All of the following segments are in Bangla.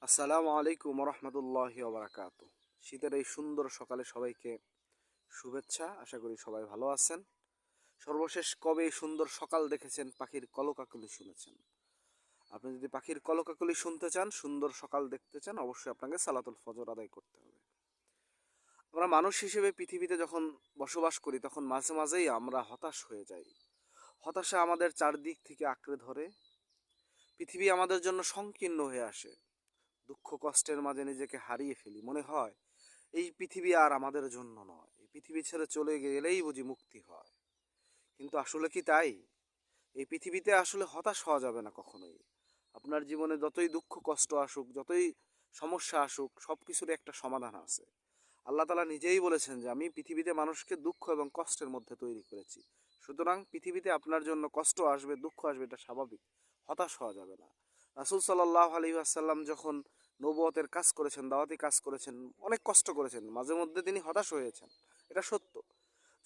আসসালামু আলাইকুম রহমতুল্লাহি ওবরাকাতু। শীতের এই সুন্দর সকালে সবাইকে শুভেচ্ছা। আশা করি সবাই ভালো আছেন। সর্বশেষ কবে এই সুন্দর সকাল দেখেছেন, পাখির কলকাকলি শুনেছেন? আপনি যদি পাখির কলকাকলি শুনতে চান, সুন্দর সকাল দেখতে চান, অবশ্যই আপনাকে সালাতুল ফজর আদায় করতে হবে। আমরা মানুষ হিসেবে পৃথিবীতে যখন বসবাস করি, তখন মাঝে মাঝেই আমরা হতাশ হয়ে যাই। হতাশা আমাদের চারদিক থেকে আঁকড়ে ধরে। পৃথিবী আমাদের জন্য সংকীর্ণ হয়ে আসে। দুঃখ কষ্টের মাঝে নিজেকে হারিয়ে ফেলি। মনে হয় এই পৃথিবী আর আমাদের জন্য নয়, এই পৃথিবী ছেড়ে চলে গেলেই বুঝি মুক্তি হয়। কিন্তু আসলে কি তাই? এই পৃথিবীতে আসলে হতাশ হওয়া যাবে না কখনোই। আপনার জীবনে যতই দুঃখ কষ্ট আসুক, যতই সমস্যা আসুক, সব কিছুর একটা সমাধান আছে। আল্লাহ তাআলা নিজেই বলেছেন যে আমি পৃথিবীতে মানুষকে দুঃখ এবং কষ্টের মধ্যে তৈরি করেছি। সুতরাং পৃথিবীতে আপনার জন্য কষ্ট আসবে, দুঃখ আসবে, এটা স্বাভাবিক। হতাশ হওয়া যাবে না। রাসূল সাল্লাল্লাহু আলাইহি ওয়াসাল্লাম যখন নবুয়তের কাজ করেছেন, দাওয়াতি কাজ করেছেন, অনেক কষ্ট করেছেন, মাঝে মধ্যে তিনি হতাশ হয়েছেন, এটা সত্য।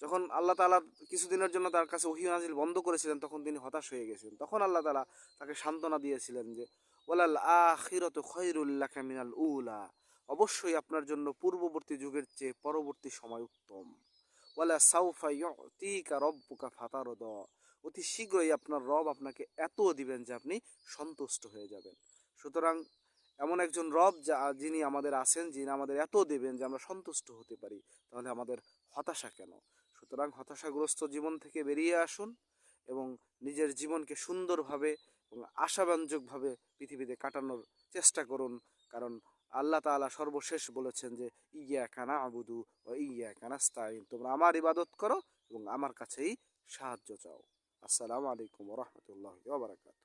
যখন আল্লাহ তাআলা কিছুদিনের জন্য তার কাছে ওহী নাজিল বন্ধ করেছিলেন, তখন তিনি হতাশ হয়ে গেছিলেন। তখন আল্লাহ তাআলা তাকে সান্ত্বনা দিয়েছিলেন যে ওয়ালাল আখিরাতু খায়রুল লাকা মিনাল উলা, অবশ্যই আপনার জন্য পূর্ববর্তী যুগের চেয়ে পরবর্তী সময় উত্তম। ওয়ালা সাউফা ইউতিকা রব্বুকা ফাতারদা, অতি শীঘ্রই আপনার রব আপনাকে এত দিবেন যে আপনি সন্তুষ্ট হয়ে যাবেন। সুতরাং এমন একজন রব যিনি আমাদের আছেন, যিনি আমাদের এত দেবেন যে আমরা সন্তুষ্ট হতে পারি, তাহলে আমাদের হতাশা কেন? সুতরাং হতাশাগ্রস্ত জীবন থেকে বেরিয়ে আসুন এবং নিজের জীবনকে সুন্দরভাবে এবং আশাব্যঞ্জকভাবে পৃথিবীতে কাটানোর চেষ্টা করুন। কারণ আল্লাহ তাআলা সর্বশেষ বলেছেন যে ইয়াকা না'বুদু ওয়া ইয়াকা নাস্তাইন, তোমরা আমার ইবাদত করো এবং আমার কাছেই সাহায্য চাও। আসসালামু আলাইকুম ওয়া রাহমাতুল্লাহি ওয়া বারাকাতুহু।